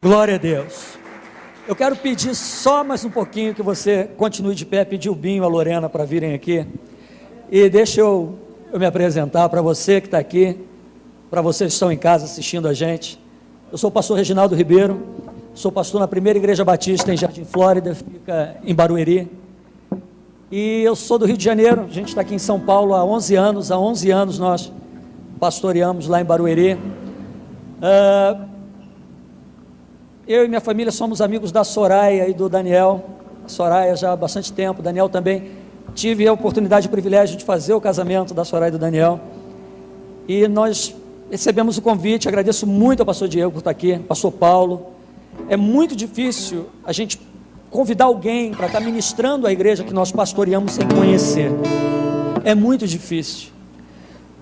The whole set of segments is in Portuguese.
Glória a Deus. Eu quero pedir só mais um pouquinho que você continue de pé, pedir o Binho e a Lorena para virem aqui. E deixa eu me apresentar para você que está aqui, para vocês que estão em casa assistindo a gente. Eu sou o pastor Reginaldo Ribeiro, sou pastor na Primeira Igreja Batista em Jardim, Flórida, fica em Barueri. E eu sou do Rio de Janeiro, a gente está aqui em São Paulo há 11 anos, nós pastoreamos lá em Barueri. Eu e minha família somos amigos da Soraya e do Daniel. A Soraya já há bastante tempo, o Daniel também. Tive a oportunidade e o privilégio de fazer o casamento da Soraya e do Daniel. E nós recebemos o convite, agradeço muito ao pastor Diego por estar aqui, pastor Paulo. É muito difícil a gente convidar alguém para estar ministrando a igreja que nós pastoreamos sem conhecer. É muito difícil.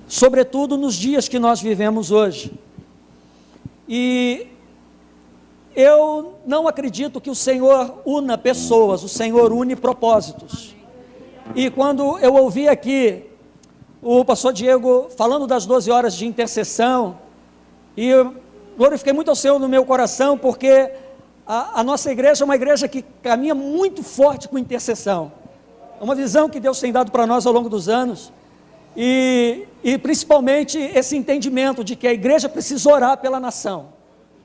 Sobretudo nos dias que nós vivemos hoje. E eu não acredito que o Senhor una pessoas, o Senhor une propósitos. E quando eu ouvi aqui o pastor Diego falando das 12 horas de intercessão, e eu glorifiquei muito ao Senhor no meu coração, porque a nossa igreja é uma igreja que caminha muito forte com intercessão. É uma visão que Deus tem dado para nós ao longo dos anos, e principalmente esse entendimento de que a igreja precisa orar pela nação,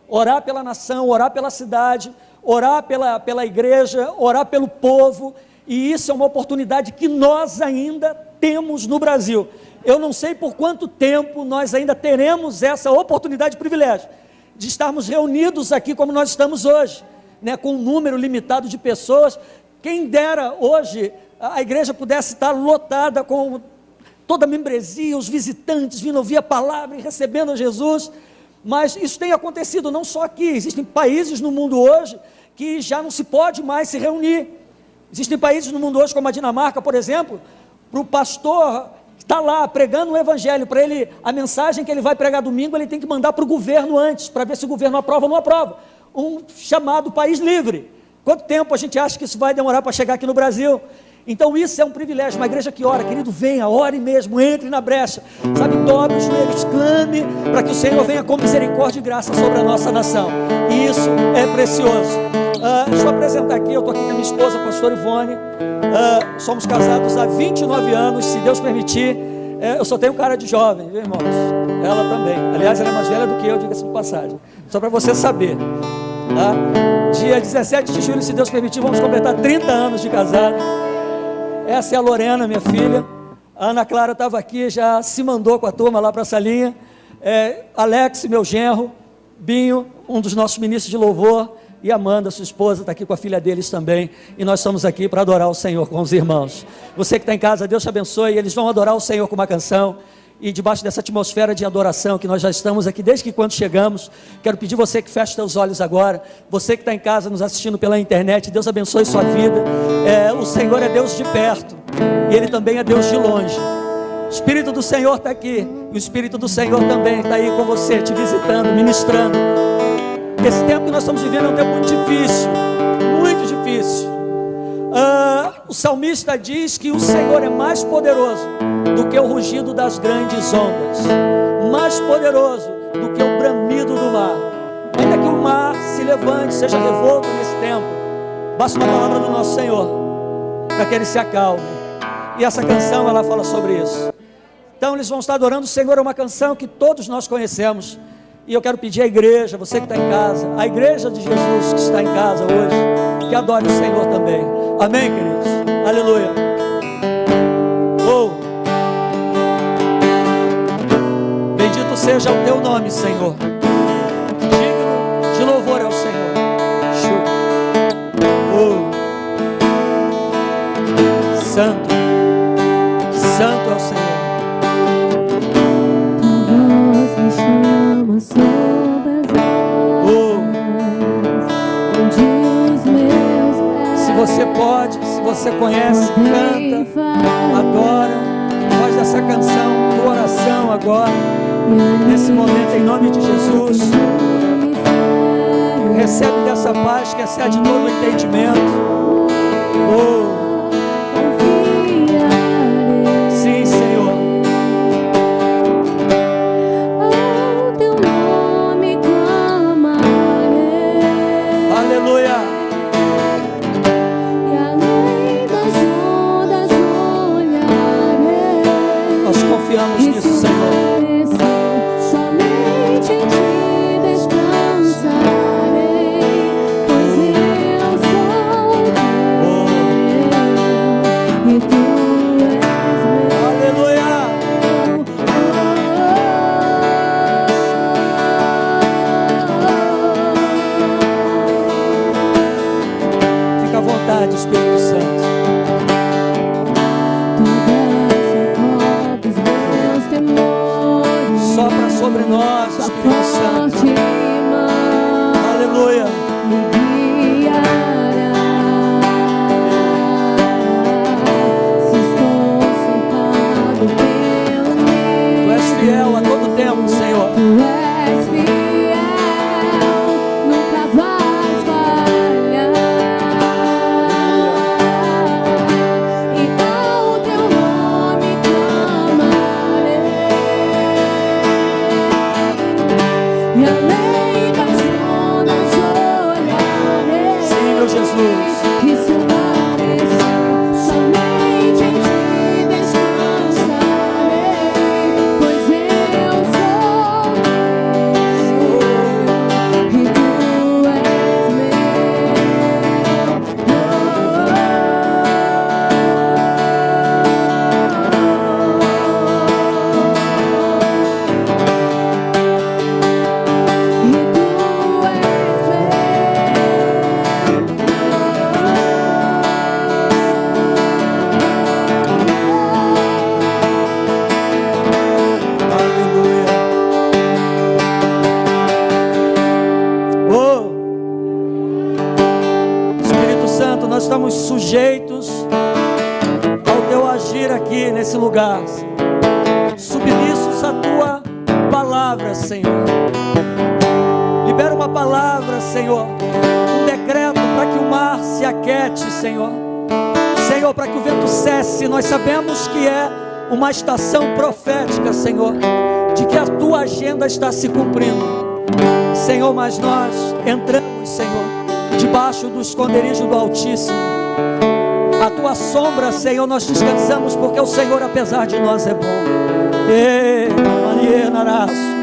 orar pela cidade, orar pela igreja, orar pelo povo, e isso é uma oportunidade que nós ainda temos no Brasil. Eu não sei por quanto tempo nós ainda teremos essa oportunidade e privilégio de estarmos reunidos aqui como nós estamos hoje, né, com um número limitado de pessoas. Quem dera hoje a igreja pudesse estar lotada com toda a membresia, os visitantes vindo ouvir a palavra e recebendo a Jesus. Mas isso tem acontecido não só aqui, existem países no mundo hoje que já não se pode mais se reunir. Existem países no mundo hoje, como a Dinamarca, por exemplo, para o pastor que está lá pregando o evangelho, para ele, a mensagem que ele vai pregar domingo, ele tem que mandar para o governo antes, para ver se o governo aprova ou não aprova. Um chamado país livre. Quanto tempo a gente acha que isso vai demorar para chegar aqui no Brasil? Então isso é um privilégio, uma igreja que ora, querido, venha, ore mesmo, entre na brecha, sabe, dobre os joelhos, clame, para que o Senhor venha com misericórdia e graça sobre a nossa nação, e isso é precioso. Deixa eu apresentar aqui, eu estou aqui com a minha esposa, a pastora Ivone, somos casados há 29 anos, se Deus permitir, eu só tenho cara de jovem, viu, irmãos? Ela também, aliás, ela é mais velha do que eu, diga-se de passagem, só para você saber, tá? Dia 17 de julho, se Deus permitir, vamos completar 30 anos de casado. Essa é a Lorena, minha filha. A Ana Clara estava aqui, já se mandou com a turma lá para a salinha. Alex, meu genro. Binho, um dos nossos ministros de louvor. E Amanda, sua esposa, está aqui com a filha deles também. E nós estamos aqui para adorar o Senhor com os irmãos. Você que está em casa, Deus te abençoe. Eles vão adorar o Senhor com uma canção. E debaixo dessa atmosfera de adoração que nós já estamos aqui desde que quando chegamos, quero pedir você que feche seus olhos agora, você que está em casa nos assistindo pela internet, Deus abençoe sua vida. O Senhor é Deus de perto e Ele também é Deus de longe. O Espírito do Senhor está aqui e o Espírito do Senhor também está aí com você, te visitando, ministrando. Esse tempo que nós estamos vivendo é um tempo muito difícil, muito difícil. O salmista diz que o Senhor é mais poderoso do que o rugido das grandes ondas, mais poderoso do que o bramido do mar. Ainda que o mar se levante, seja revolto nesse tempo, basta uma palavra do nosso Senhor para que ele se acalme. E essa canção, ela fala sobre isso. Então eles vão estar adorando o Senhor. É uma canção que todos nós conhecemos. E eu quero pedir à igreja, você que está em casa, a igreja de Jesus que está em casa hoje, que adore o Senhor também. Amém, queridos? Aleluia. Bendito seja o teu nome, Senhor. Digno de louvor ao Senhor. Santo, santo é o Senhor. Se você pode, se você conhece, canta, adora, faz dessa canção tua oração agora, nesse momento, em nome de Jesus. Recebe dessa paz que excede todo o entendimento. Sim, Senhor. Ao teu nome clamarei. Aleluia. Me guiará. Se estou cercado pelo meio, Tu és fiel a todo tempo, Senhor. Tu és fiel, nunca vais falhar. E ao teu nome clamarei, e além das ondas olharei. Sim, meu Jesus. E se eu padecer, somente em ti descansarei, pois eu sou teu e tu és Aleluia. Oh, Espírito Santo, nós estamos sujeitos ao teu agir aqui nesse lugar, submissos à tua palavra, Senhor. Libera uma palavra, Senhor, um decreto para que o mar se aquete, Senhor. Senhor, para que o vento cesse. Nós sabemos que é uma estação profética, Senhor, de que a tua agenda está se cumprindo, Senhor. Mas nós entramos, Senhor, debaixo do esconderijo do Altíssimo. A tua sombra, Senhor, nós descansamos, porque o Senhor, apesar de nós, é bom. Ei, Maria Naraço.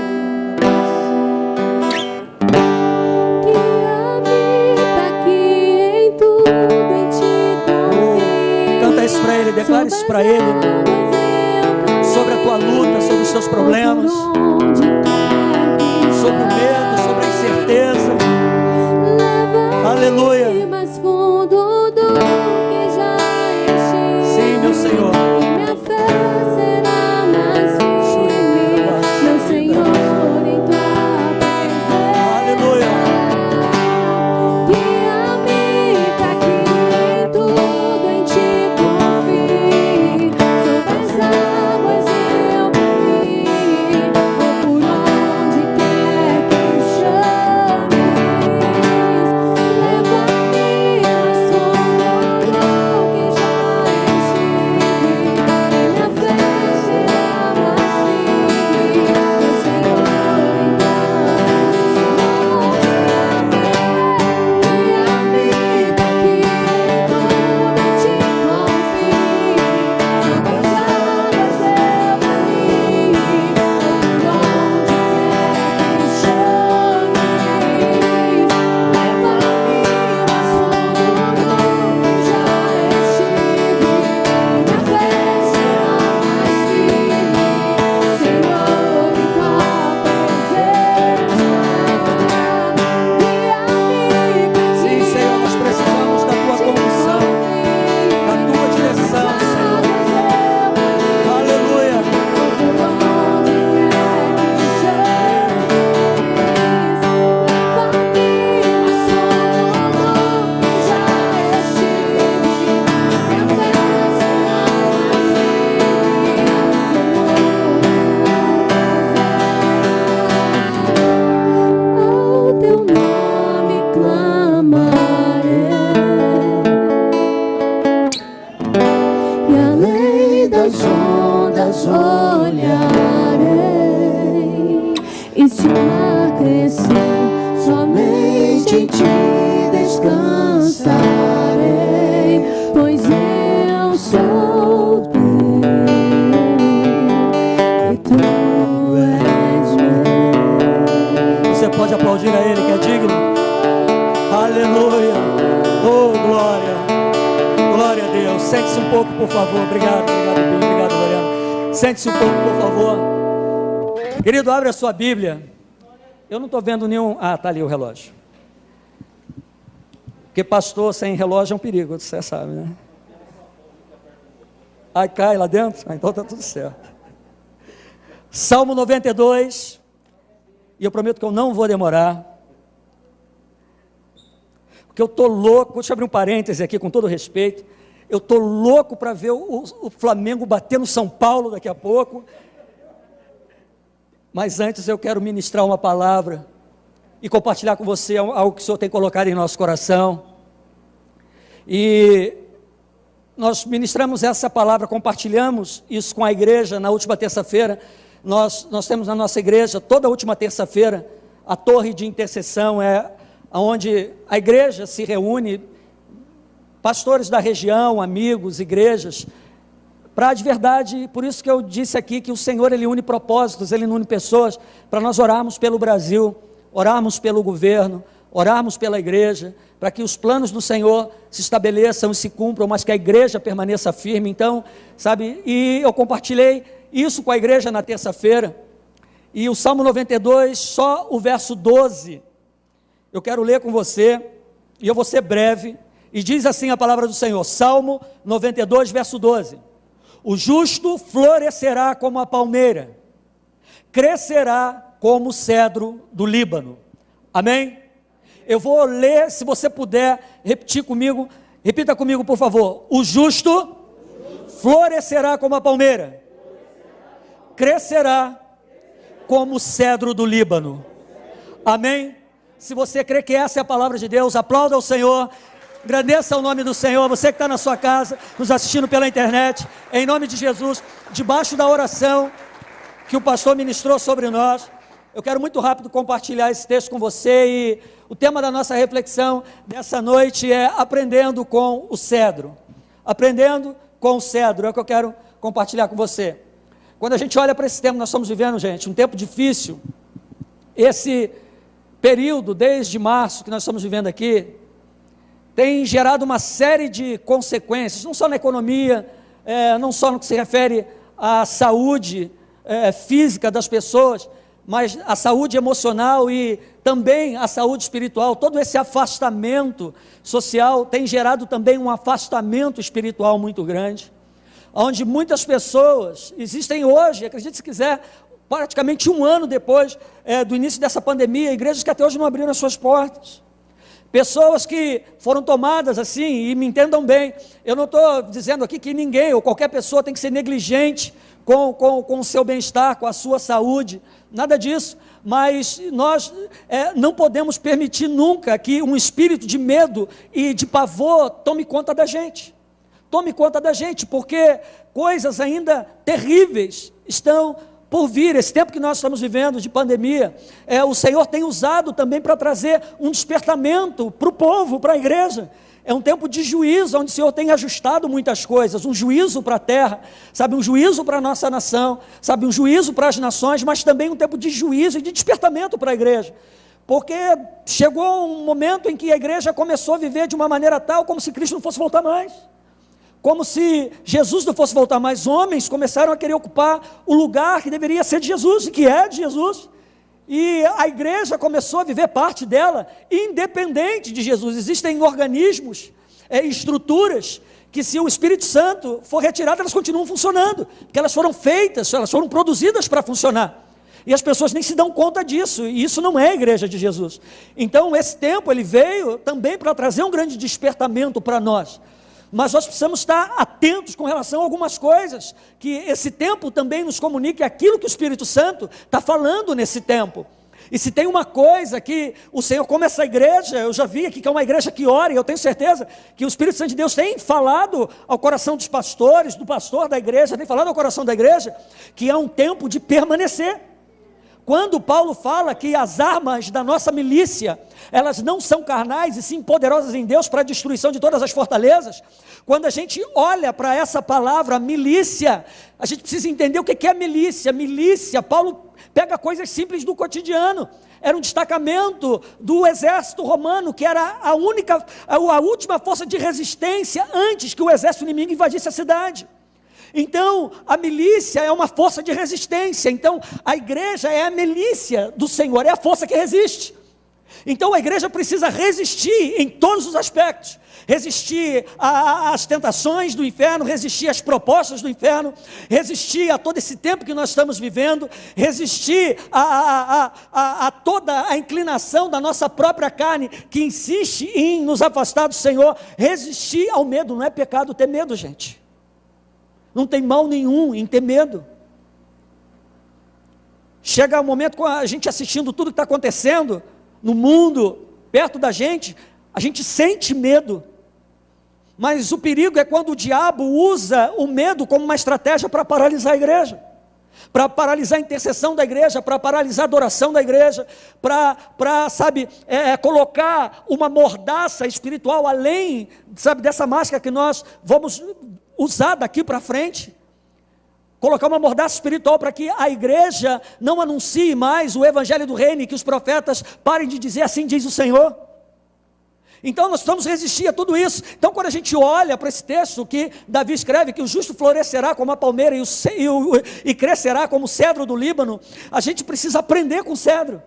Canta isso para Ele, declara isso para Ele, sobre a tua luta, sobre os teus problemas, sobre o medo, sobre a incerteza. Aleluia. Mais fundo do que já estive. Sim, meu Senhor. E minha fé será mais firme, meu Senhor, em tua presença. Aleluia. Guia-me pra que em tudo em ti confie. Sobre as águas eu caminho, ou por onde quer que me chames. Leva-me ao som do que já estive. Minha fé será mais firme, meu Senhor, em tua Guia-me pra que em tudo em ti confie. Sobre as águas eu caminho, por onde quer que me chames. Leva-me mais fundo do que já estive. Minha fé será mais firme, Senhor, em tua presença. Guia-me pra que Sim, Senhor, nós precisamos da tua condução, da tua direção, Senhor. Aleluia. Ao teu nome clamarei, e além das ondas olharei. E se o mar crescer, somente em ti descansarei, pois eu sou teu e tu és meu. Você pode aplaudir a Ele, que é digno. Aleluia. Oh, glória. Glória a Deus. Sente-se um pouco, por favor. Obrigado, Bim. Obrigado, Lorena. Sente-se um pouco, por favor. Querido, abre a sua Bíblia. Eu não estou vendo nenhum... Ah, está ali o relógio. Porque pastor sem relógio é um perigo, você sabe, né? Aí cai lá dentro? Ah, então está tudo certo. Salmo 92. E eu prometo que eu não vou demorar. porque eu estou louco, deixa eu abrir um parêntese aqui com todo respeito, eu estou louco para ver o Flamengo bater no São Paulo daqui a pouco, mas antes eu quero ministrar uma palavra e compartilhar com você algo que o Senhor tem colocado em nosso coração. E nós ministramos essa palavra, compartilhamos isso com a igreja na última terça-feira. Nós temos na nossa igreja, toda última terça-feira, a torre de intercessão, onde a igreja se reúne, pastores da região, amigos, igrejas, para de verdade, por isso que eu disse aqui que o Senhor, Ele une propósitos, Ele une pessoas, para nós orarmos pelo Brasil, orarmos pelo governo, orarmos pela igreja, para que os planos do Senhor se estabeleçam e se cumpram, mas que a igreja permaneça firme. Então, sabe, e eu compartilhei isso com a igreja na terça-feira, e o Salmo 92, só o verso 12, eu quero ler com você, e eu vou ser breve, e diz assim a palavra do Senhor, Salmo 92, verso 12, o justo florescerá como a palmeira, crescerá como o cedro do Líbano. Amém? Eu vou ler, se você puder repetir comigo, repita comigo por favor, o justo florescerá como a palmeira, crescerá como o cedro do Líbano. Amém? Se você crê que essa é a palavra de Deus, aplauda o Senhor, engrandeça o nome do Senhor. Você que está na sua casa, nos assistindo pela internet, em nome de Jesus, debaixo da oração que o pastor ministrou sobre nós, eu quero muito rápido compartilhar esse texto com você, e o tema da nossa reflexão dessa noite é aprendendo com o cedro. Aprendendo com o cedro, é o que eu quero compartilhar com você. Quando a gente olha para esse tempo, nós estamos vivendo, gente, um tempo difícil. Esse período, desde março, que nós estamos vivendo aqui, tem gerado uma série de consequências, não só na economia, não só no que se refere à saúde física das pessoas, mas a saúde emocional e também a saúde espiritual. Todo esse afastamento social tem gerado também um afastamento espiritual muito grande, onde muitas pessoas existem hoje, acredite se quiser, praticamente um ano depois do início dessa pandemia, igrejas que até hoje não abriram as suas portas. Pessoas que foram tomadas assim, e me entendam bem, eu não estou dizendo aqui que ninguém ou qualquer pessoa tem que ser negligente com o seu bem-estar, com a sua saúde, nada disso, mas nós não podemos permitir nunca que um espírito de medo e de pavor tome conta da gente. Tome conta da gente, porque coisas ainda terríveis estão por vir. Esse tempo que nós estamos vivendo de pandemia, o Senhor tem usado também para trazer um despertamento para o povo, para a igreja. É um tempo de juízo, onde o Senhor tem ajustado muitas coisas, um juízo para a terra, sabe, um juízo para a nossa nação, sabe, um juízo para as nações, mas também um tempo de juízo e de despertamento para a igreja, porque chegou um momento em que a igreja começou a viver de uma maneira tal, como se Cristo não fosse voltar mais, como se Jesus não fosse voltar mais. Homens começaram a querer ocupar o lugar que deveria ser de Jesus, e que é de Jesus, e a igreja começou a viver parte dela, independente de Jesus. Existem organismos, estruturas, que se o Espírito Santo for retirado, elas continuam funcionando, porque elas foram feitas, elas foram produzidas para funcionar, e as pessoas nem se dão conta disso, e isso não é a igreja de Jesus. Então esse tempo, ele veio também para trazer um grande despertamento para nós, mas nós precisamos estar atentos com relação a algumas coisas, que esse tempo também nos comunique aquilo que o Espírito Santo está falando nesse tempo. E se tem uma coisa que o Senhor, como essa igreja, eu já vi aqui que é uma igreja que ora, e eu tenho certeza que o Espírito Santo de Deus tem falado ao coração dos pastores, do pastor da igreja, tem falado ao coração da igreja, que é um tempo de permanecer. Quando Paulo fala que as armas da nossa milícia, elas não são carnais, e sim poderosas em Deus para a destruição de todas as fortalezas, quando a gente olha para essa palavra milícia, a gente precisa entender o que é milícia. Milícia, Paulo pega coisas simples do cotidiano, era um destacamento do exército romano, que era a última força de resistência antes que o exército inimigo invadisse a cidade. Então, a milícia é uma força de resistência. Então, a igreja é a milícia do Senhor, é a força que resiste. Então a igreja precisa resistir em todos os aspectos, resistir às tentações do inferno, resistir às propostas do inferno, resistir a todo esse tempo que nós estamos vivendo, resistir a toda a inclinação da nossa própria carne, que insiste em nos afastar do Senhor, resistir ao medo. Não é pecado ter medo, gente, não tem mal nenhum em ter medo. Chega um momento com a gente assistindo tudo que está acontecendo no mundo, perto da gente, a gente sente medo, mas o perigo é quando o diabo usa o medo como uma estratégia para paralisar a igreja, para paralisar a intercessão da igreja, para paralisar a adoração da igreja, para colocar uma mordaça espiritual além, dessa máscara que nós vamos usar daqui para frente, colocar uma mordaça espiritual para que a igreja não anuncie mais o evangelho do reino e que os profetas parem de dizer assim diz o Senhor. Então nós precisamos resistir a tudo isso. Então quando a gente olha para esse texto que Davi escreve, que o justo florescerá como a palmeira e crescerá como o cedro do Líbano, a gente precisa aprender com o cedro.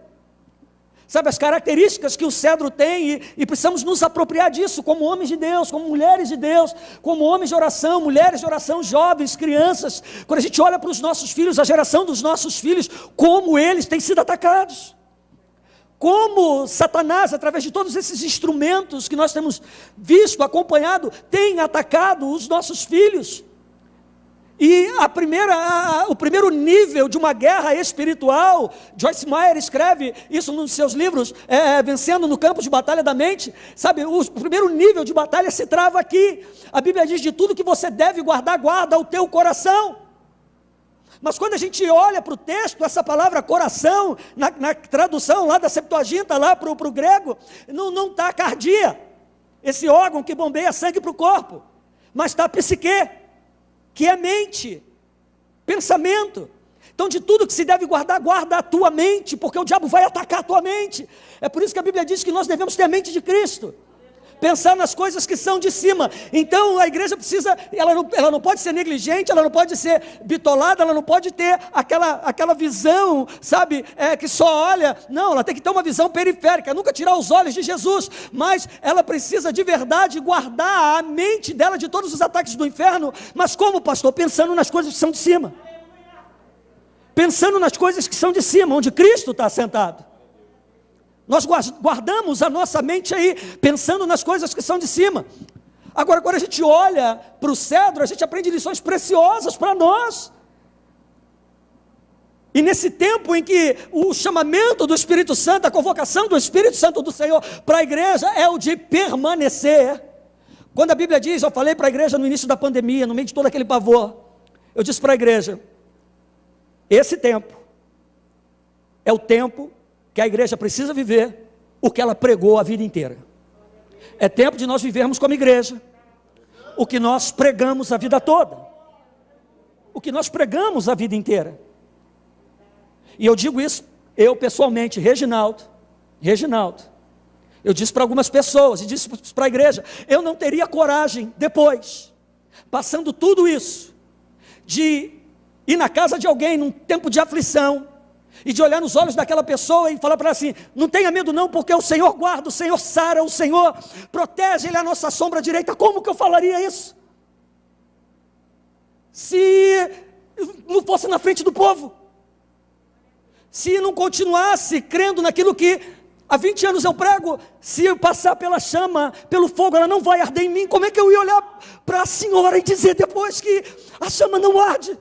Sabe, as características que o cedro tem, e precisamos nos apropriar disso, como homens de Deus, como mulheres de Deus, como homens de oração, mulheres de oração, jovens, crianças. Quando a gente olha para os nossos filhos, a geração dos nossos filhos, como eles têm sido atacados, como Satanás, através de todos esses instrumentos que nós temos visto, acompanhado, tem atacado os nossos filhos. E o primeiro nível de uma guerra espiritual, Joyce Meyer escreve isso nos seus livros, Vencendo no Campo de Batalha da Mente, sabe, o primeiro nível de batalha se trava aqui. A Bíblia diz: de tudo que você deve guardar, guarda o teu coração. Mas quando a gente olha para o texto, essa palavra coração, na tradução lá da Septuaginta, lá para o grego, não está cardia, esse órgão que bombeia sangue para o corpo, mas está psique, que é mente, pensamento. Então de tudo que se deve guardar, guarda a tua mente, porque o diabo vai atacar a tua mente. É por isso que a Bíblia diz que nós devemos ter a mente de Cristo, pensar nas coisas que são de cima. Então a igreja precisa, ela não pode ser negligente, ela não pode ser bitolada, ela não pode ter aquela visão, sabe, que só olha. Não, ela tem que ter uma visão periférica, nunca tirar os olhos de Jesus, mas ela precisa de verdade guardar a mente dela de todos os ataques do inferno. Mas como, pastor? Pensando nas coisas que são de cima, pensando nas coisas que são de cima, onde Cristo está sentado. Nós guardamos a nossa mente aí, pensando nas coisas que são de cima. Agora, quando a gente olha para o cedro, a gente aprende lições preciosas para nós. E nesse tempo em que o chamamento do Espírito Santo, a convocação do Espírito Santo do Senhor para a igreja é o de permanecer. Quando a Bíblia diz, eu falei para a igreja no início da pandemia, no meio de todo aquele pavor, eu disse para a igreja: esse tempo é o tempo que a igreja precisa viver o que ela pregou a vida inteira. É tempo de nós vivermos como igreja o que nós pregamos a vida toda, o que nós pregamos a vida inteira. E eu digo isso, eu pessoalmente, Reginaldo, eu disse para algumas pessoas, e disse para a igreja, eu não teria coragem depois, passando tudo isso, de ir na casa de alguém num tempo de aflição, e de olhar nos olhos daquela pessoa e falar para ela assim: não tenha medo não, porque o Senhor guarda, o Senhor sara, o Senhor protege, Ele é a nossa sombra direita. Como que eu falaria isso? Se não fosse na frente do povo, se não continuasse crendo naquilo que há 20 anos eu prego, se eu passar pela chama, pelo fogo, ela não vai arder em mim. Como é que eu ia olhar para a senhora e dizer depois que a chama não arde?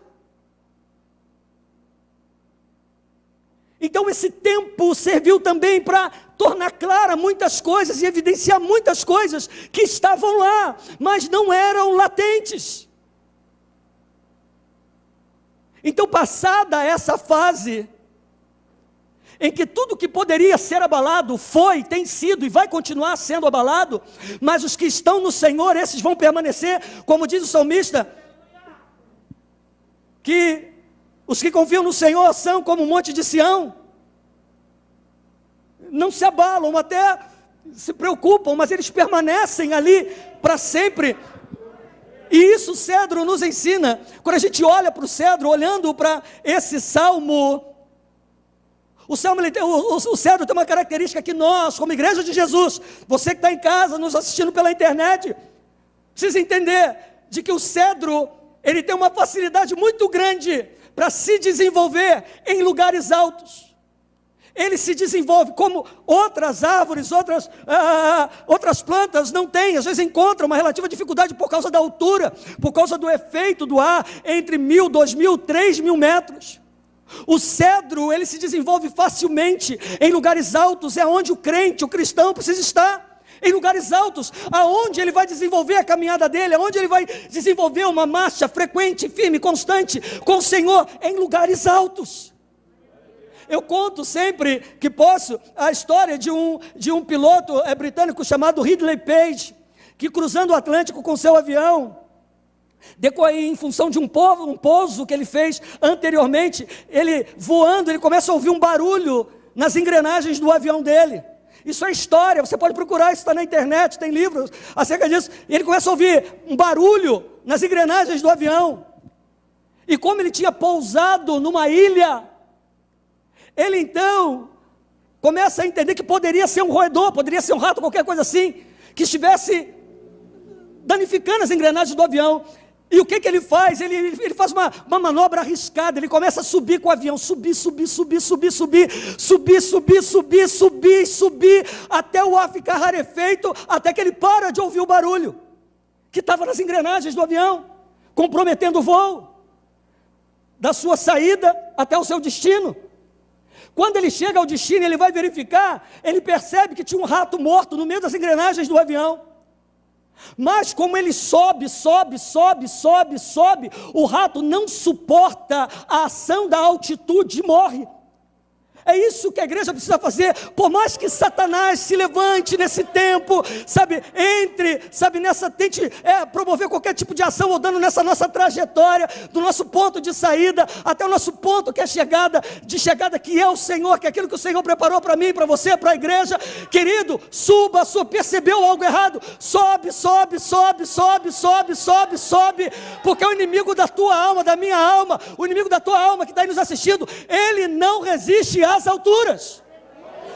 Então esse tempo serviu também para tornar clara muitas coisas e evidenciar muitas coisas que estavam lá, mas não eram latentes. Então, passada essa fase, em que tudo que poderia ser abalado foi, tem sido e vai continuar sendo abalado, mas os que estão no Senhor, esses vão permanecer, como diz o salmista, que os que confiam no Senhor são como o monte de Sião, não se abalam, até se preocupam, mas eles permanecem ali para sempre. E isso o cedro nos ensina. Quando a gente olha para o cedro, olhando para esse salmo, O cedro tem uma característica que nós, como igreja de Jesus, você que está em casa, nos assistindo pela internet, precisa entender de que o cedro, ele tem uma facilidade muito grande para se desenvolver em lugares altos. Ele se desenvolve como outras árvores, outras plantas não têm, às vezes encontram uma relativa dificuldade por causa da altura, por causa do efeito do ar entre 1.000, 2.000, 3.000 metros. O cedro, ele se desenvolve facilmente em lugares altos, é onde o crente, o cristão precisa estar. Em lugares altos, aonde ele vai desenvolver a caminhada dele, aonde ele vai desenvolver uma marcha frequente, firme, constante com o Senhor, em lugares altos. Eu conto sempre que posso a história de um piloto britânico chamado Ridley Page, que cruzando o Atlântico com seu avião, em função de um pouso que ele fez anteriormente, ele voando, ele começa a ouvir um barulho nas engrenagens do avião dele. Isso é história, você pode procurar, isso está na internet, tem livros acerca disso. E ele começa a ouvir um barulho nas engrenagens do avião. E como ele tinha pousado numa ilha, ele então começa a entender que poderia ser um roedor, poderia ser um rato, qualquer coisa assim, que estivesse danificando as engrenagens do avião. E o que ele faz? Ele faz uma manobra arriscada, ele começa a subir com o avião, subir, até o ar ficar rarefeito, até que ele para de ouvir o barulho, que estava nas engrenagens do avião, comprometendo o voo, da sua saída até o seu destino. Quando ele chega ao destino, ele vai verificar, ele percebe que tinha um rato morto no meio das engrenagens do avião. Mas como ele sobe, o rato não suporta a ação da altitude e morre. É isso que a igreja precisa fazer, por mais que Satanás se levante nesse tempo, tente promover qualquer tipo de ação ou dano nessa nossa trajetória, do nosso ponto de saída até o nosso ponto que é chegada, que é o Senhor, que é aquilo que o Senhor preparou para mim, para você, para a igreja. Querido, suba, percebeu algo errado, sobe, porque o inimigo da tua alma, da minha alma, o inimigo da tua alma que está aí nos assistindo, ele não resiste às alturas.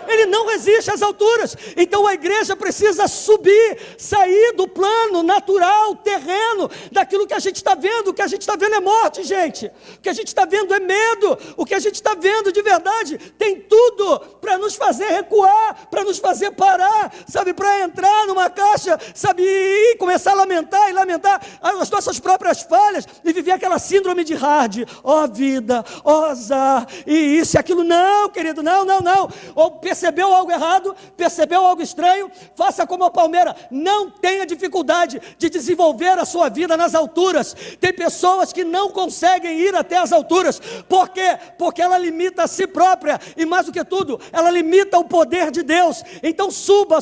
Ele não resiste às alturas. Então a igreja precisa subir, sair do plano natural, terreno, daquilo que a gente está vendo. O que a gente está vendo é morte, gente. O que a gente está vendo é medo. O que a gente está vendo de verdade tem tudo para nos fazer recuar, para nos fazer parar, para entrar numa caixa, e começar a lamentar as nossas próprias falhas e viver aquela síndrome de Hard. Ó vida, ó azar, e isso e aquilo. Não, querido, não. Ou percebeu algo errado, percebeu algo estranho, faça como a palmeira, não tenha dificuldade de desenvolver a sua vida nas alturas. Tem pessoas que não conseguem ir até as alturas. Por quê? Porque ela limita a si própria, e mais do que tudo, ela limita o poder de Deus. Então suba,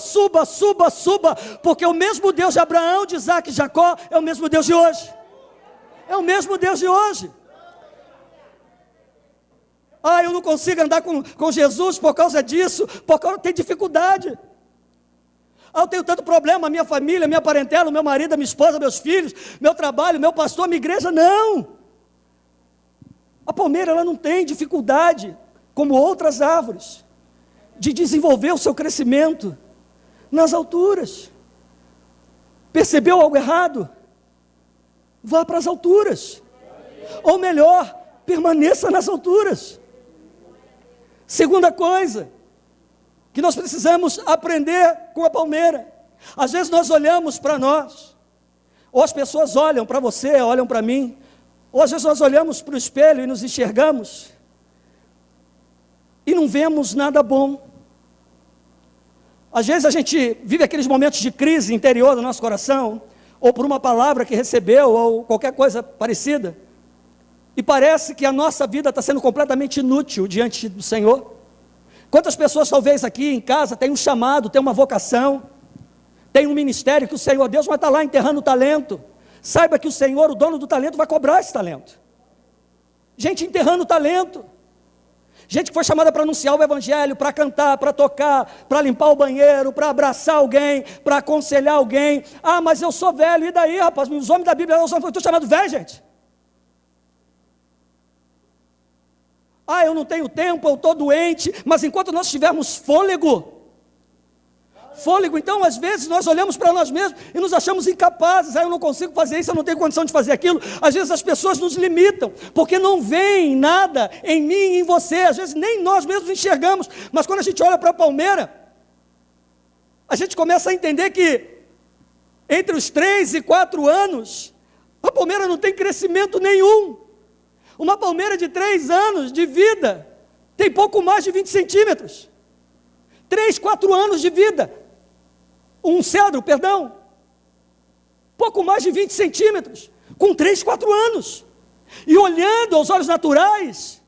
porque o mesmo Deus de Abraão, de Isaac e Jacó, é o mesmo Deus de hoje. É o mesmo Deus de hoje. Eu não consigo andar com Jesus por causa disso, porque eu tenho dificuldade. Eu tenho tanto problema, minha família, minha parentela, meu marido, minha esposa, meus filhos, meu trabalho, meu pastor, minha igreja. Não. A palmeira, ela não tem dificuldade, como outras árvores, de desenvolver o seu crescimento nas alturas. Percebeu algo errado? Vá para as alturas. Ou melhor, permaneça nas alturas. Segunda coisa que nós precisamos aprender com a palmeira. Às vezes nós olhamos para nós, ou as pessoas olham para você, olham para mim, ou às vezes nós olhamos para o espelho e nos enxergamos e não vemos nada bom. Às vezes a gente vive aqueles momentos de crise interior do nosso coração, ou por uma palavra que recebeu, ou qualquer coisa parecida, e parece que a nossa vida está sendo completamente inútil diante do Senhor. Quantas pessoas talvez aqui em casa têm um chamado, têm uma vocação, têm um ministério que o Senhor Deus vai estar lá enterrando o talento. Saiba que o Senhor, o dono do talento, vai cobrar esse talento. Gente enterrando o talento. Gente que foi chamada para anunciar o evangelho, para cantar, para tocar, para limpar o banheiro, para abraçar alguém, para aconselhar alguém. Mas eu sou velho, e daí, rapaz? Os homens da Bíblia não são chamado velho, gente. eu não tenho tempo, eu estou doente, mas enquanto nós tivermos fôlego, então às vezes nós olhamos para nós mesmos e nos achamos incapazes, eu não consigo fazer isso, eu não tenho condição de fazer aquilo. Às vezes as pessoas nos limitam, porque não veem nada em mim e em você, às vezes nem nós mesmos enxergamos, mas quando a gente olha para a palmeira, a gente começa a entender que entre os 3 e 4 anos, a palmeira não tem crescimento nenhum. Uma palmeira de 3 anos de vida tem pouco mais de 20 centímetros. 3, 4 anos de vida. Um cedro, pouco mais de 20 centímetros, com 3, 4 anos. E olhando aos olhos naturais,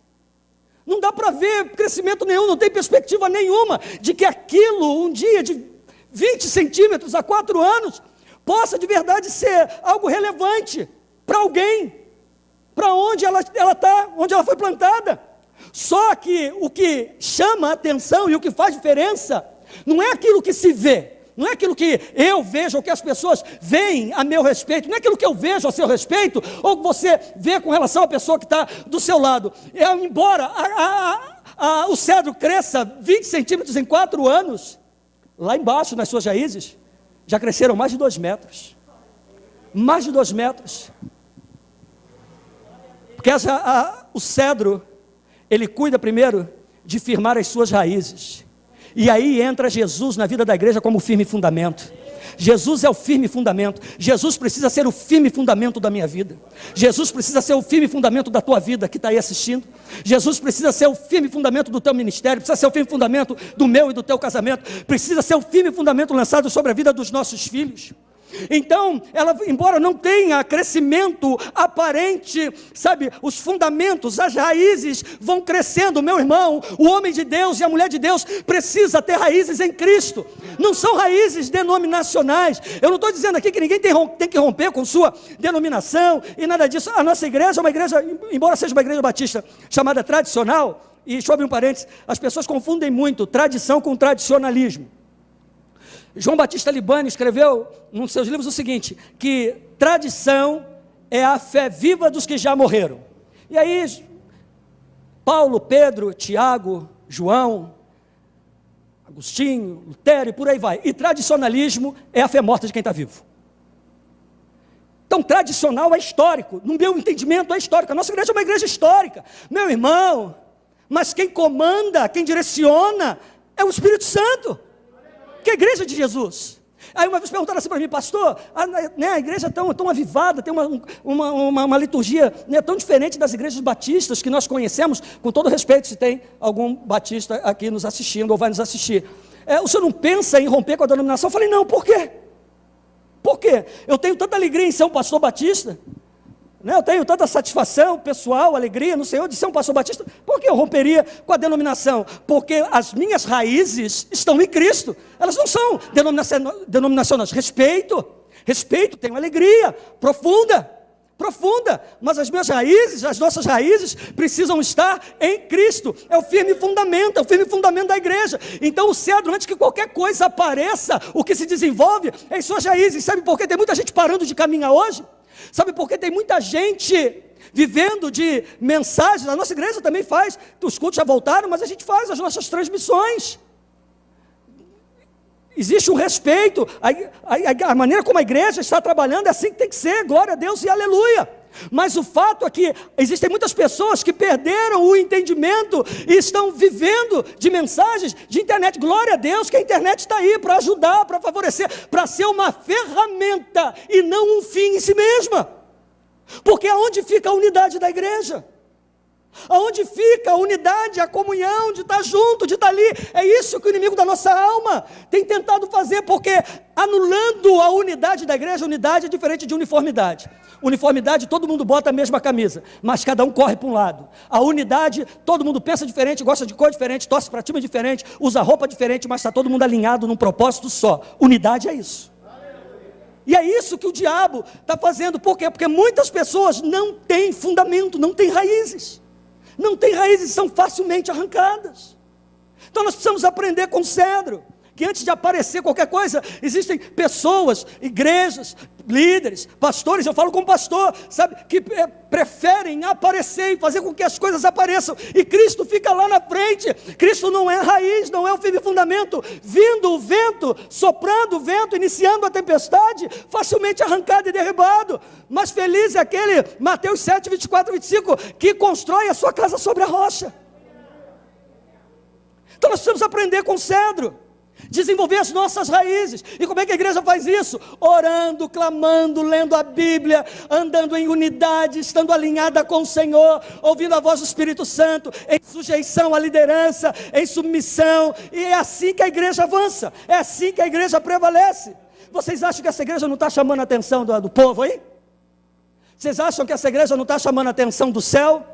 não dá para ver crescimento nenhum, não tem perspectiva nenhuma de que aquilo, um dia de 20 centímetros a 4 anos, possa de verdade ser algo relevante para alguém, para onde ela está, onde ela foi plantada. Só que o que chama a atenção e o que faz diferença, não é aquilo que se vê, não é aquilo que eu vejo, ou que as pessoas veem a meu respeito, não é aquilo que eu vejo a seu respeito, ou que você vê com relação à pessoa que está do seu lado. Embora o cedro cresça 20 centímetros em 4 anos, lá embaixo nas suas raízes, já cresceram mais de 2 metros. Mais de 2 metros. Porque o cedro, ele cuida primeiro de firmar as suas raízes. E aí entra Jesus na vida da igreja como firme fundamento. Jesus é o firme fundamento. Jesus precisa ser o firme fundamento da minha vida. Jesus precisa ser o firme fundamento da tua vida que está aí assistindo. Jesus precisa ser o firme fundamento do teu ministério. Precisa ser o firme fundamento do meu e do teu casamento. Precisa ser o firme fundamento lançado sobre a vida dos nossos filhos. Então, ela, embora não tenha crescimento aparente, sabe, os fundamentos, as raízes vão crescendo. Meu irmão, o homem de Deus e a mulher de Deus precisa ter raízes em Cristo, não são raízes denominacionais. Eu não estou dizendo aqui que ninguém tem que romper com sua denominação e nada disso. A nossa igreja é uma igreja, embora seja uma igreja batista chamada tradicional, e deixa eu abrir um parênteses, as pessoas confundem muito tradição com tradicionalismo. João Batista Libani escreveu nos seus livros o seguinte, que tradição é a fé viva dos que já morreram. E aí, Paulo, Pedro, Tiago, João, Agostinho, Lutero e por aí vai. E tradicionalismo é a fé morta de quem está vivo. Então, tradicional é histórico, no meu entendimento é histórico. A nossa igreja é uma igreja histórica, meu irmão, mas quem comanda, quem direciona é o Espírito Santo. Que é a igreja de Jesus. Aí uma vez perguntaram assim para mim, pastor, a igreja é tão avivada, tem uma liturgia, né, tão diferente das igrejas batistas que nós conhecemos, com todo respeito, se tem algum batista aqui nos assistindo ou vai nos assistir. O senhor não pensa em romper com a denominação? Eu falei, não, por quê? Por quê? Eu tenho tanta alegria em ser um pastor batista, né? Eu tenho tanta satisfação pessoal, alegria no Senhor de ser um pastor batista. Por que eu romperia com a denominação? Porque as minhas raízes estão em Cristo, elas não são denominacionais. Respeito, tenho alegria profunda, mas as minhas raízes, as nossas raízes precisam estar em Cristo. É o firme fundamento da igreja. Então o cedro, antes que qualquer coisa apareça, o que se desenvolve é em suas raízes. Sabe por que tem muita gente parando de caminhar hoje? Sabe por que tem muita gente vivendo de mensagens? A nossa igreja também faz, os cultos já voltaram, mas a gente faz as nossas transmissões. Existe um respeito, a maneira como a igreja está trabalhando é assim que tem que ser, glória a Deus e aleluia. Mas o fato é que existem muitas pessoas que perderam o entendimento e estão vivendo de mensagens de internet. Glória a Deus que a internet está aí para ajudar, para favorecer, para ser uma ferramenta e não um fim em si mesma. Porque aonde fica a unidade da igreja? Aonde fica a unidade, a comunhão, de estar junto, de estar ali? É isso que o inimigo da nossa alma tem tentado fazer, porque anulando a unidade da igreja, unidade é diferente de uniformidade. Uniformidade, todo mundo bota a mesma camisa, mas cada um corre para um lado. A unidade, todo mundo pensa diferente, gosta de cor diferente, torce para time diferente, usa roupa diferente, mas está todo mundo alinhado num propósito só. Unidade é isso. E é isso que o diabo está fazendo. Por quê? Porque muitas pessoas não têm fundamento, não têm raízes. Não têm raízes, são facilmente arrancadas. Então nós precisamos aprender com o cedro, que antes de aparecer qualquer coisa, existem pessoas, igrejas, líderes, pastores, eu falo como pastor, sabe, que preferem aparecer e fazer com que as coisas apareçam, e Cristo fica lá na frente. Cristo não é a raiz, não é o firme fundamento, vindo o vento, soprando o vento, iniciando a tempestade, facilmente arrancado e derribado. Mas feliz é aquele, Mateus 7, 24, 25, que constrói a sua casa sobre a rocha. Então nós precisamos aprender com o cedro, desenvolver as nossas raízes. E como é que a igreja faz isso? Orando, clamando, lendo a Bíblia, andando em unidade, estando alinhada com o Senhor, ouvindo a voz do Espírito Santo, em sujeição à liderança, em submissão. E é assim que a igreja avança, é assim que a igreja prevalece. Vocês acham que essa igreja não está chamando a atenção do povo aí? Vocês acham que essa igreja não está chamando a atenção do céu?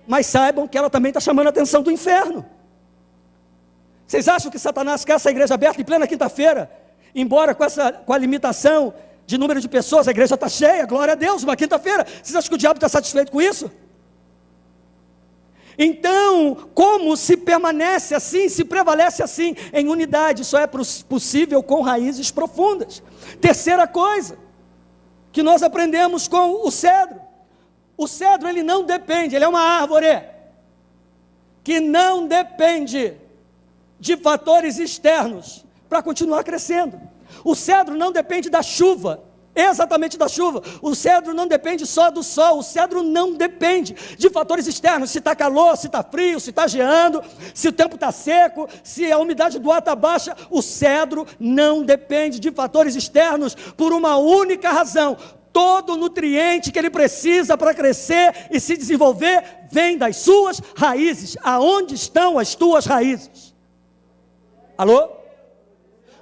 Mas saibam que ela também está chamando a atenção do inferno. Vocês acham que Satanás quer essa igreja aberta em plena quinta-feira? Embora com a limitação de número de pessoas, a igreja está cheia, glória a Deus, uma quinta-feira. Vocês acham que o diabo está satisfeito com isso? Então, como se permanece assim, se prevalece assim, em unidade? Só é possível com raízes profundas. Terceira coisa, que nós aprendemos com o cedro. O cedro, ele não depende, ele é uma árvore, que não depende de fatores externos para continuar crescendo. O cedro não depende da chuva, exatamente da chuva. O cedro não depende só do sol. O cedro não depende de fatores externos, se está calor, se está frio, se está geando, se o tempo está seco, se a umidade do ar está baixa. O cedro não depende de fatores externos por uma única razão: todo nutriente que ele precisa para crescer e se desenvolver vem das suas raízes. Aonde estão as tuas raízes? Alô?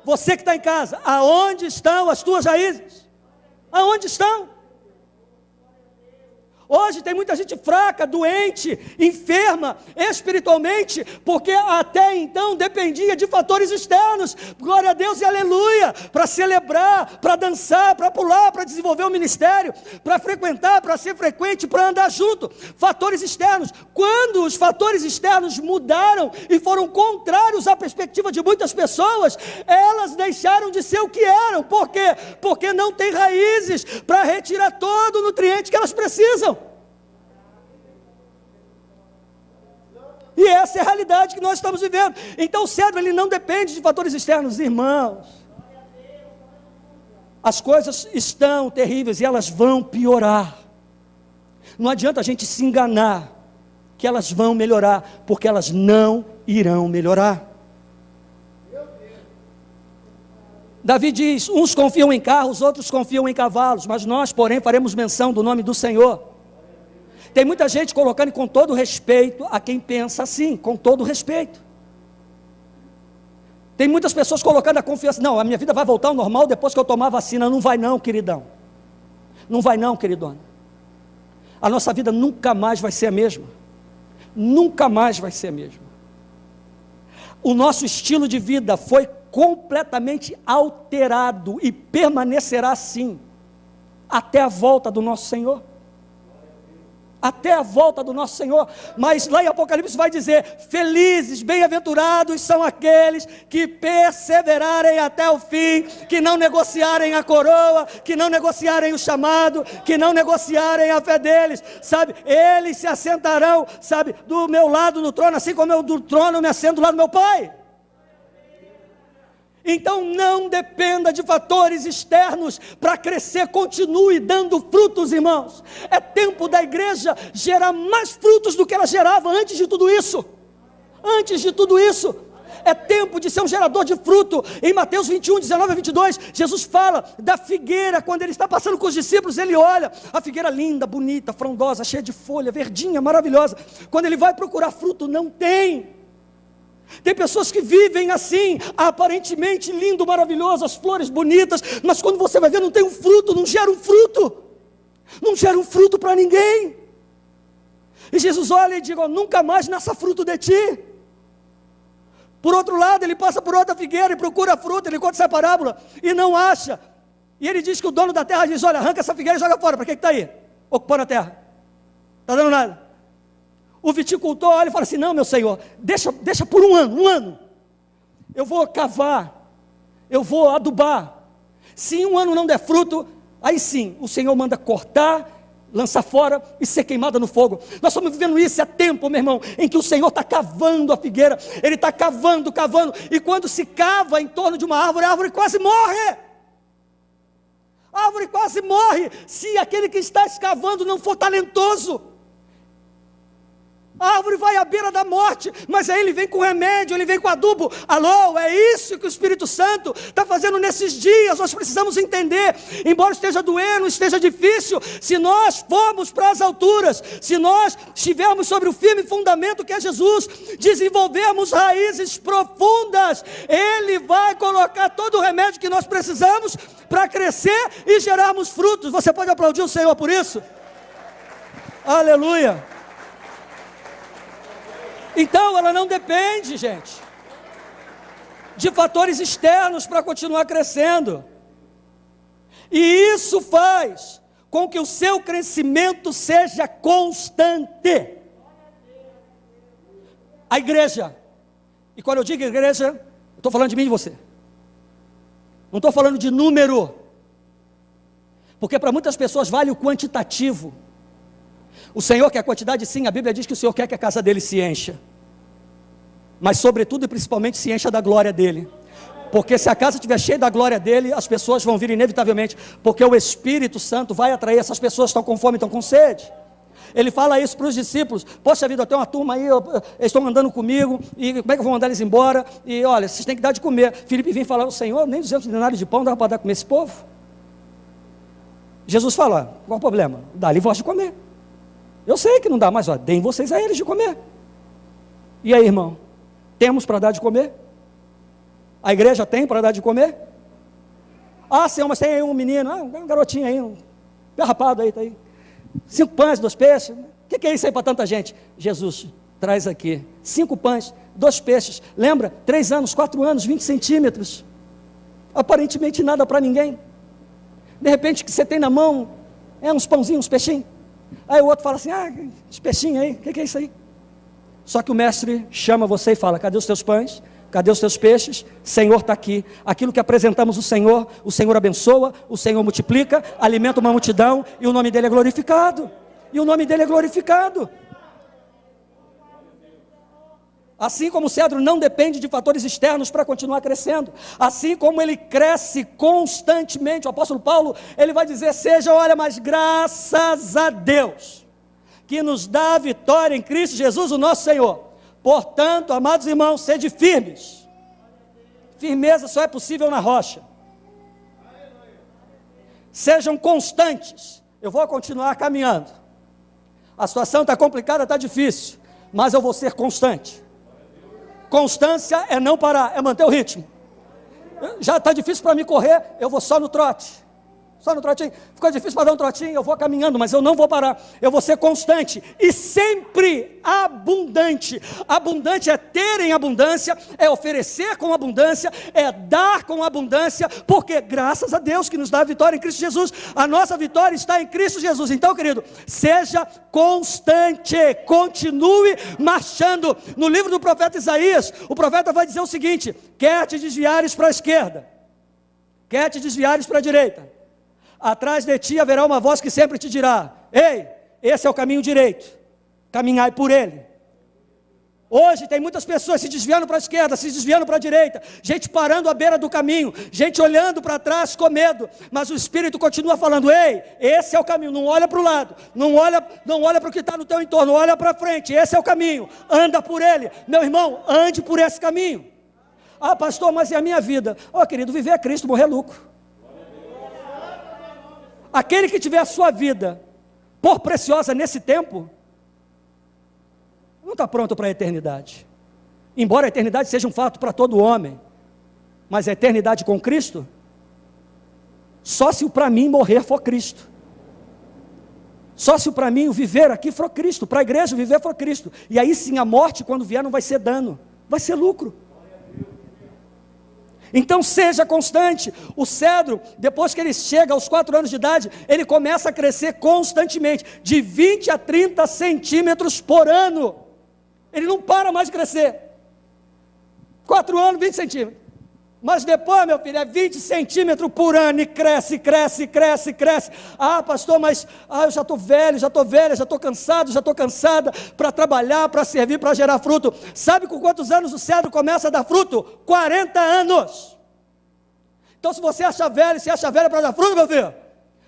Você que está em casa, aonde estão as tuas raízes? Aonde estão? Hoje tem muita gente fraca, doente, enferma espiritualmente, porque até então dependia de fatores externos, glória a Deus e aleluia, para celebrar, para dançar, para pular, para desenvolver o ministério, para frequentar, para ser frequente, para andar junto. Fatores externos. Quando os fatores externos mudaram e foram contrários à perspectiva de muitas pessoas, elas deixaram de ser o que eram. Por quê? Porque não tem raízes para retirar todo o nutriente que elas precisam. E essa é a realidade que nós estamos vivendo. Então o cedro, ele não depende de fatores externos. Irmãos, as coisas estão terríveis e elas vão piorar. Não adianta a gente se enganar que elas vão melhorar, porque elas não irão melhorar. Davi diz: uns confiam em carros, outros confiam em cavalos, mas nós, porém, faremos menção do nome do Senhor. Tem muita gente colocando com todo respeito a quem pensa assim, com todo respeito. Tem muitas pessoas colocando a confiança: não, a minha vida vai voltar ao normal depois que eu tomar a vacina. Não vai não, queridão. Não vai não, queridona. A nossa vida nunca mais vai ser a mesma. Nunca mais vai ser a mesma. O nosso estilo de vida foi completamente alterado e permanecerá assim até a volta do nosso Senhor. Até a volta do nosso Senhor. Mas lá em Apocalipse vai dizer: felizes, bem-aventurados são aqueles que perseverarem até o fim, que não negociarem a coroa, que não negociarem o chamado, que não negociarem a fé deles, sabe? Eles se assentarão, sabe, do meu lado no trono, assim como eu do trono me assento lá do meu Pai. Então não dependa de fatores externos para crescer, continue dando frutos, irmãos. É tempo da igreja gerar mais frutos do que ela gerava antes de tudo isso. Antes de tudo isso, é tempo de ser um gerador de fruto. Em Mateus 21, 19 a 22, Jesus fala da figueira. Quando ele está passando com os discípulos, ele olha a figueira linda, bonita, frondosa, cheia de folha, verdinha, maravilhosa. Quando ele vai procurar fruto, não tem. Tem pessoas que vivem assim, aparentemente lindo, maravilhoso, as flores bonitas, mas quando você vai ver, não tem um fruto, não gera um fruto. Não gera um fruto para ninguém. E Jesus olha e diz: oh, nunca mais nasça fruto de ti. Por outro lado, ele passa por outra figueira e procura fruta, ele conta essa parábola e não acha. E ele diz que o dono da terra diz: olha, arranca essa figueira e joga fora. Para que está aí? Ocupando a terra. Está dando nada. O viticultor olha e fala assim: não, meu senhor, deixa por um ano. eu vou cavar, eu vou adubar. Se em um ano não der fruto, aí sim, o Senhor manda cortar, lançar fora e ser queimada no fogo. Nós estamos vivendo isso há tempo, meu irmão, em que o Senhor está cavando a figueira, Ele está cavando, e quando se cava em torno de uma árvore, a árvore quase morre. A árvore quase morre, se aquele que está escavando não for talentoso. A árvore vai à beira da morte, mas aí ele vem com remédio, ele vem com adubo. Alô, é isso que o Espírito Santo está fazendo nesses dias. Nós precisamos entender, embora esteja doendo, esteja difícil, se nós formos para as alturas, se nós estivermos sobre o firme fundamento que é Jesus, desenvolvermos raízes profundas, Ele vai colocar todo o remédio que nós precisamos para crescer e gerarmos frutos. Você pode aplaudir o Senhor por isso? Aleluia! Então ela não depende, gente, de fatores externos para continuar crescendo. E isso faz com que o seu crescimento seja constante. A igreja, e quando eu digo igreja, eu estou falando de mim e de você. Não estou falando de número, porque para muitas pessoas vale o quantitativo. O Senhor quer a quantidade, sim, a Bíblia diz que o Senhor quer que a casa dele se encha, mas sobretudo e principalmente se encha da glória dele, porque se a casa estiver cheia da glória dele, as pessoas vão vir inevitavelmente, porque o Espírito Santo vai atrair essas pessoas que estão com fome, estão com sede. Ele fala isso para os discípulos: poxa vida, eu tenho uma turma aí, eles estão andando comigo, e como é que eu vou mandar eles embora? E olha, vocês têm que dar de comer. Filipe vinha falar: o Senhor, nem 200 denários de pão dava para dar comer esse povo. Jesus fala: qual o problema? Dá-lhe voz de comer. Eu sei que não dá, mas deem vocês a eles de comer. E aí, irmão, temos para dar de comer? A igreja tem para dar de comer? Ah, Senhor, mas tem aí um menino, um garotinho aí, um garrapado aí, está aí. 5 pães, 2 peixes. O que é isso aí para tanta gente? Jesus, traz aqui 5 pães, 2 peixes. Lembra? 3 anos, 4 anos, 20 centímetros. Aparentemente nada para ninguém. De repente, o que você tem na mão é uns pãozinhos, uns peixinhos. Aí o outro fala assim: esse peixinho aí, o que é isso aí? Só que o mestre chama você e fala: cadê os teus pães? Cadê os teus peixes? Senhor está aqui. Aquilo que apresentamos o Senhor abençoa, o Senhor multiplica, alimenta uma multidão, e o nome dele é glorificado. E o nome dele é glorificado. Assim como o cedro não depende de fatores externos para continuar crescendo, assim como ele cresce constantemente, o apóstolo Paulo, ele vai dizer: olha, mas graças a Deus, que nos dá a vitória em Cristo Jesus, o nosso Senhor. Portanto, amados irmãos, sede firmes. Firmeza só é possível na rocha. Sejam constantes. Eu vou continuar caminhando. A situação está complicada, está difícil, mas eu vou ser constante. Constância é não parar, é manter o ritmo. Já está difícil para mim correr, eu vou só no trote. Só no trotinho. Ficou difícil para dar um trotinho, eu vou caminhando, mas eu não vou parar. Eu vou ser constante e sempre abundante. Abundante é ter em abundância, é oferecer com abundância, é dar com abundância, porque graças a Deus que nos dá a vitória em Cristo Jesus. A nossa vitória está em Cristo Jesus. Então, querido, seja constante, continue marchando. No livro do profeta Isaías, o profeta vai dizer o seguinte: quer te desviares para a esquerda, quer te desviares para a direita, atrás de ti haverá uma voz que sempre te dirá: ei, esse é o caminho direito, caminhai por ele. Hoje tem muitas pessoas se desviando para a esquerda, se desviando para a direita, gente parando à beira do caminho, gente olhando para trás com medo, mas o Espírito continua falando: ei, esse é o caminho, não olha para o lado, não olha para o que está no teu entorno, olha para frente, esse é o caminho, anda por ele. Meu irmão, ande por esse caminho. Ah, pastor, mas e a minha vida? Querido, viver é Cristo, morrer é lucro. Aquele que tiver a sua vida por preciosa nesse tempo, não está pronto para a eternidade. Embora a eternidade seja um fato para todo homem, mas a eternidade com Cristo, só se o para mim morrer for Cristo. Só se o para mim o viver aqui for Cristo, para a igreja o viver for Cristo. E aí sim a morte, quando vier, não vai ser dano, vai ser lucro. Então seja constante. O cedro, depois que ele chega aos 4 anos de idade, ele começa a crescer constantemente, de 20 a 30 centímetros por ano. Ele não para mais de crescer. 4 anos, 20 centímetros. Mas depois, meu filho, é 20 centímetros por ano e cresce, cresce, cresce, cresce. Ah, pastor, mas eu já estou velho, já estou velha, já estou cansado, já estou cansada para trabalhar, para servir, para gerar fruto. Sabe com quantos anos o cedro começa a dar fruto? 40 anos. Então, se você acha velho, se acha velho para dar fruto, meu filho,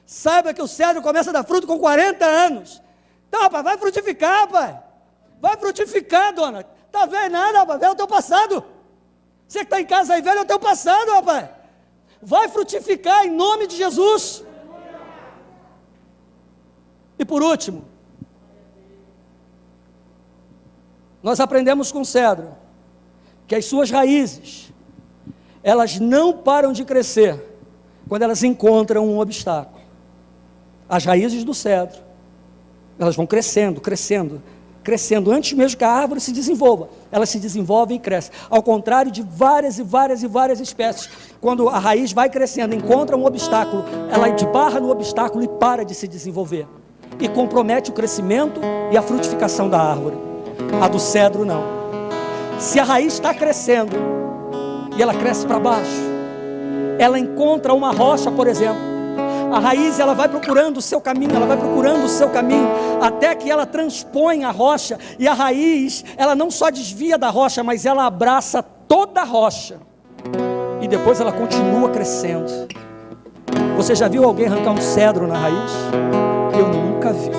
saiba que o cedro começa a dar fruto com 40 anos. Então, rapaz, vai frutificar, pai. Vai frutificar, dona. Está velho nada, rapaz, velho é o teu passado. Você que está em casa aí, velho, é o teu passado, rapaz. Vai frutificar em nome de Jesus. E por último, nós aprendemos com o cedro que as suas raízes, elas não param de crescer quando elas encontram um obstáculo. As raízes do cedro, elas vão crescendo, crescendo, crescendo, antes mesmo que a árvore se desenvolva, ela se desenvolve e cresce, ao contrário de várias e várias e várias espécies, quando a raiz vai crescendo, encontra um obstáculo, ela esbarra no obstáculo e para de se desenvolver, e compromete o crescimento e a frutificação da árvore. A do cedro não. Se a raiz está crescendo, e ela cresce para baixo, ela encontra uma rocha, por exemplo, a raiz, ela vai procurando o seu caminho, ela vai procurando o seu caminho, até que ela transpõe a rocha, e a raiz, ela não só desvia da rocha, mas ela abraça toda a rocha, e depois ela continua crescendo. Você já viu alguém arrancar um cedro na raiz? Eu nunca vi.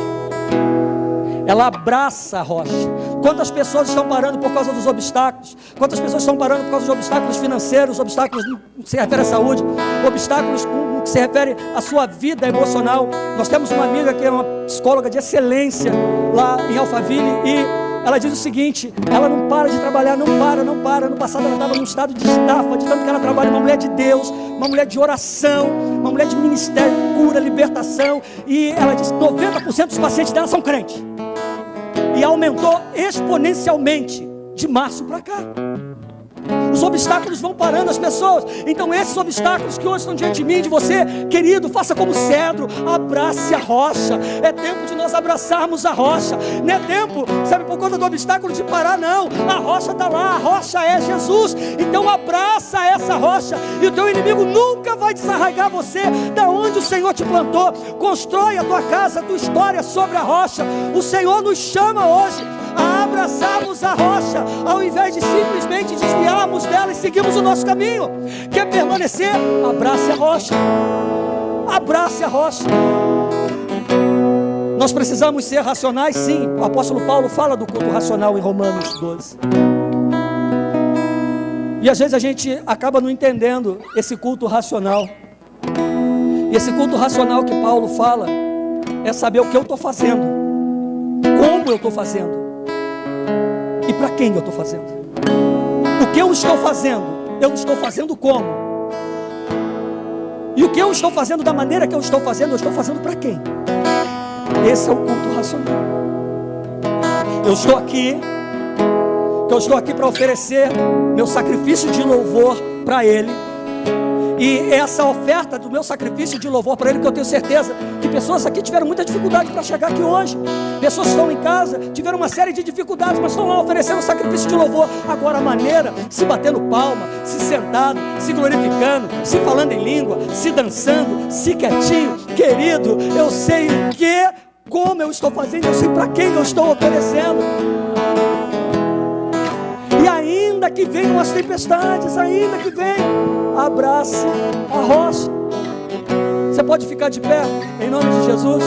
Ela abraça a rocha. Quantas pessoas estão parando por causa dos obstáculos? Quantas pessoas estão parando por causa de obstáculos financeiros, obstáculos no que se refere à saúde, obstáculos no que se refere à sua vida emocional? Nós temos uma amiga que é uma psicóloga de excelência lá em Alphaville, e ela diz o seguinte: ela não para de trabalhar, não para. No passado ela estava num estado de estafa, de tanto que ela trabalha, uma mulher de Deus, uma mulher de oração, uma mulher de ministério, cura, libertação, e ela diz: 90% dos pacientes dela são crentes. E aumentou exponencialmente de março para cá. Os obstáculos vão parando as pessoas. Então esses obstáculos que hoje estão diante de mim, de você, querido, faça como cedro, abrace a rocha. É tempo de nós abraçarmos a rocha. Não é tempo, sabe, por conta do obstáculo de parar, não. A rocha está lá, a rocha é Jesus. Então abraça essa rocha, e o teu inimigo nunca vai desarraigar você da onde o Senhor te plantou. Constrói a tua casa, a tua história sobre a rocha. O Senhor nos chama hoje a abraçarmos a rocha, ao invés de simplesmente desviarmos dela e seguirmos o nosso caminho. Quer permanecer? Abrace a rocha. Abrace a rocha. Nós precisamos ser racionais, sim. O apóstolo Paulo fala do culto racional em Romanos 12. E às vezes a gente acaba não entendendo esse culto racional. E esse culto racional que Paulo fala é saber o que eu estou fazendo, como eu estou fazendo, e para quem eu estou fazendo. O que eu estou fazendo como? E o que eu estou fazendo da maneira que eu estou fazendo para quem? Esse é o culto racional. Eu estou aqui para oferecer meu sacrifício de louvor para Ele. E essa oferta do meu sacrifício de louvor para Ele, que eu tenho certeza que pessoas aqui tiveram muita dificuldade para chegar aqui hoje. Pessoas que estão em casa tiveram uma série de dificuldades, mas estão lá oferecendo sacrifício de louvor. Agora a maneira, se batendo palma, se sentado, se glorificando, se falando em língua, se dançando, se quietinho. Querido, eu sei o que, como eu estou fazendo, eu sei para quem eu estou oferecendo. E ainda que venham as tempestades, ainda que venham, abrace a rocha. Você pode ficar de pé, em nome de Jesus.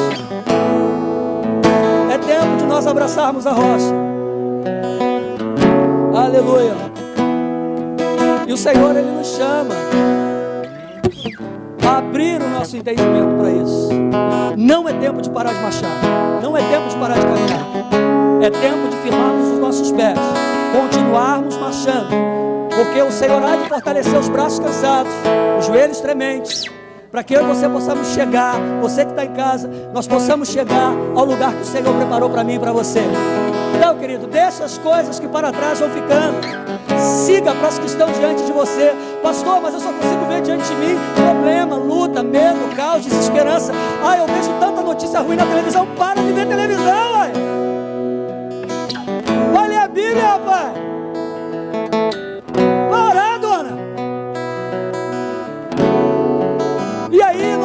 É tempo de nós abraçarmos a rocha. Aleluia. E o Senhor, Ele nos chama a abrir o nosso entendimento para isso. Não é tempo de parar de marchar, não é tempo de parar de caminhar. É tempo de firmarmos os nossos pés, continuarmos marchando, porque o Senhor há de fortalecer os braços cansados, os joelhos trementes, para que eu e você possamos chegar, você que está em casa, nós possamos chegar ao lugar que o Senhor preparou para mim e para você. Então, querido, deixa as coisas que para trás vão ficando, siga para as que estão diante de você. Pastor, mas eu só consigo ver diante de mim problema, luta, medo, caos, desesperança. Eu vejo tanta notícia ruim na televisão. Para de ver televisão, vai ler a Bíblia, rapaz.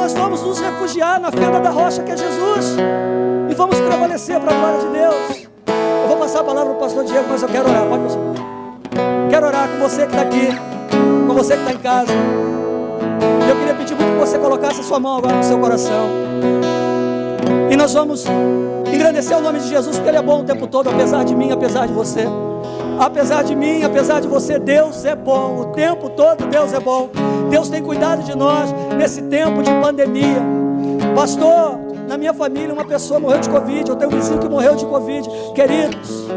nós vamos nos refugiar na fenda da rocha que é Jesus, e vamos prevalecer para a glória de Deus. Eu vou passar a palavra para o pastor Diego, mas eu quero orar. Pode passar. Quero orar com você que está aqui, com você que está em casa. Eu queria pedir muito que você colocasse a sua mão agora no seu coração, e nós vamos engrandecer o nome de Jesus, porque Ele é bom o tempo todo, apesar de mim, apesar de você. Apesar de mim, apesar de você, Deus é bom, o tempo todo Deus é bom. Deus tem cuidado de nós nesse tempo de pandemia. Pastor, na minha família uma pessoa morreu de Covid, eu tenho um vizinho que morreu de Covid. Queridos,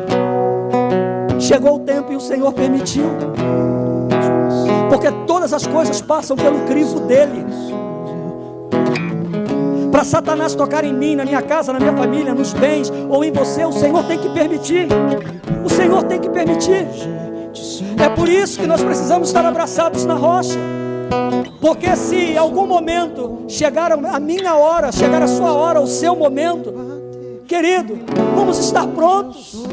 chegou o tempo e o Senhor permitiu, porque todas as coisas passam pelo crivo dEle. Para Satanás tocar em mim, na minha casa, na minha família, nos bens ou em você, o Senhor tem que permitir. O Senhor tem que permitir. É por isso que nós precisamos estar abraçados na rocha, porque se em algum momento chegar a minha hora, chegar a sua hora, o seu momento, querido, vamos estar prontos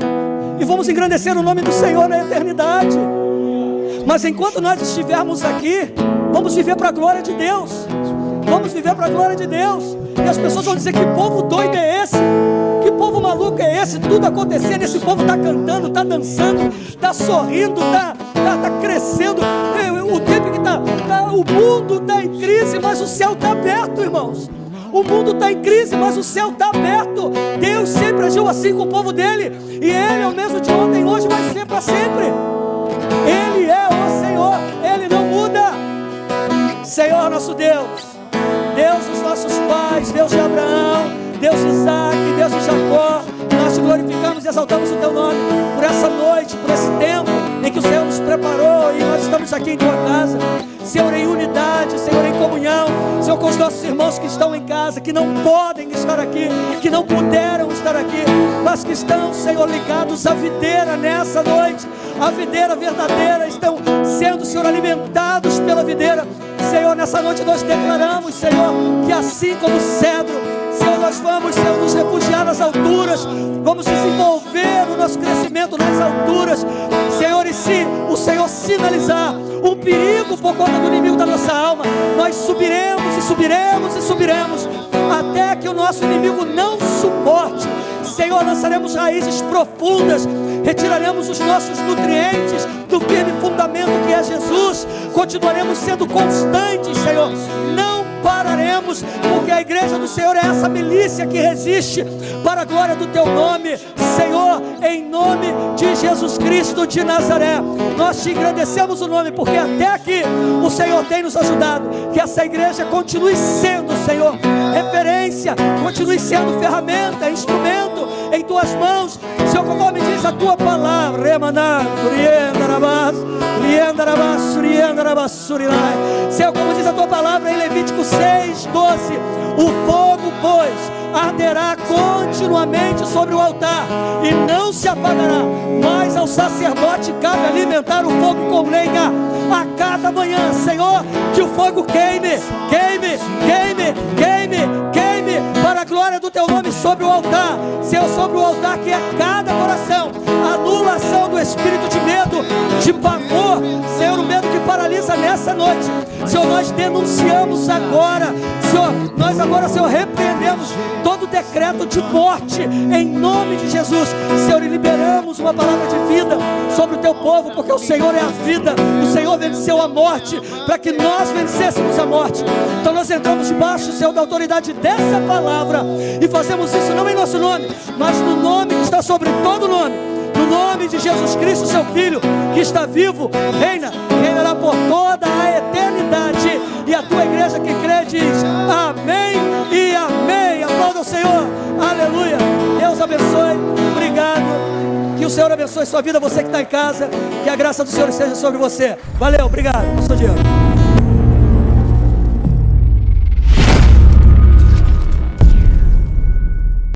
e vamos engrandecer o nome do Senhor na eternidade. Mas enquanto nós estivermos aqui, vamos viver para a glória de Deus. Vamos viver para a glória de Deus. E as pessoas vão dizer: que povo doido é esse? Que povo maluco é esse? Tudo acontecendo, esse povo está cantando, está dançando, está sorrindo, está crescendo. O tempo que o mundo está em crise, mas o céu está aberto, irmãos. O mundo está em crise, mas o céu está aberto. Deus sempre agiu assim com o povo dele, e Ele é o mesmo de ontem, hoje vai ser para sempre. Ele é o Senhor, Ele não muda. Senhor nosso Deus, Deus dos nossos pais, Deus de Abraão, Deus de Isaac, Deus de Jacó, nós te glorificamos e exaltamos o teu nome por essa noite, por esse tempo em que o Senhor nos preparou e nós estamos aqui em tua casa, Senhor, em unidade, Senhor, em comunhão, Senhor, com os nossos irmãos que estão em casa, que não podem estar aqui, que não puderam estar aqui, mas que estão, Senhor, ligados à videira nessa noite, a videira verdadeira, estão sendo, Senhor, alimentados pela videira. Senhor, nessa noite nós declaramos, Senhor, que assim como o cedro, Senhor, nós vamos, Senhor, nos refugiar nas alturas, vamos desenvolver o nosso crescimento nas alturas, Senhor, e se o Senhor sinalizar um perigo por conta do inimigo da nossa alma, nós subiremos e subiremos e subiremos, até que o nosso inimigo não suporte. Senhor, lançaremos raízes profundas, retiraremos os nossos nutrientes do firme fundamento que é Jesus, continuaremos sendo constantes, Senhor, não pararemos, porque a igreja do Senhor é essa milícia que resiste para a glória do teu nome, Senhor, em nome de Jesus Cristo de Nazaré. Nós te agradecemos o nome, porque até aqui o Senhor tem nos ajudado, que essa igreja continue sendo, Senhor, referência, continue sendo ferramenta, instrumento em tuas mãos, Senhor, conforme diz a tua palavra. Senhor, como diz a tua palavra em Levítico 6:12, o fogo, pois, arderá continuamente sobre o altar e não se apagará, mas ao sacerdote cabe alimentar o fogo com lenha a cada manhã. Senhor, que o fogo queime, queime, queime, queime, queime para a glória do teu nome sobre o altar, Senhor, sobre o altar que é cada coração, anulação do espírito de medo, de pavor, Senhor, o medo que paralisa nessa noite, Senhor, nós denunciamos agora, Senhor, nós agora, Senhor, repreendemos todo decreto de morte em nome de Jesus, Senhor, e liberamos uma palavra de vida sobre o teu povo, porque o Senhor é a vida, o Senhor venceu a morte para que nós vencêssemos a morte. Então nós entramos debaixo, Senhor, da autoridade dessa palavra e fazemos isso não em nosso nome, mas no nome que está sobre todo nome, no nome de Jesus Cristo, seu Filho, que está vivo, reinará por toda a eternidade. E a tua igreja que crê diz amém e amém. Aplauda o Senhor, aleluia. Deus abençoe, obrigado. Que o Senhor abençoe sua vida, você que está em casa, que a graça do Senhor esteja sobre você. Valeu, obrigado, pastor Diego.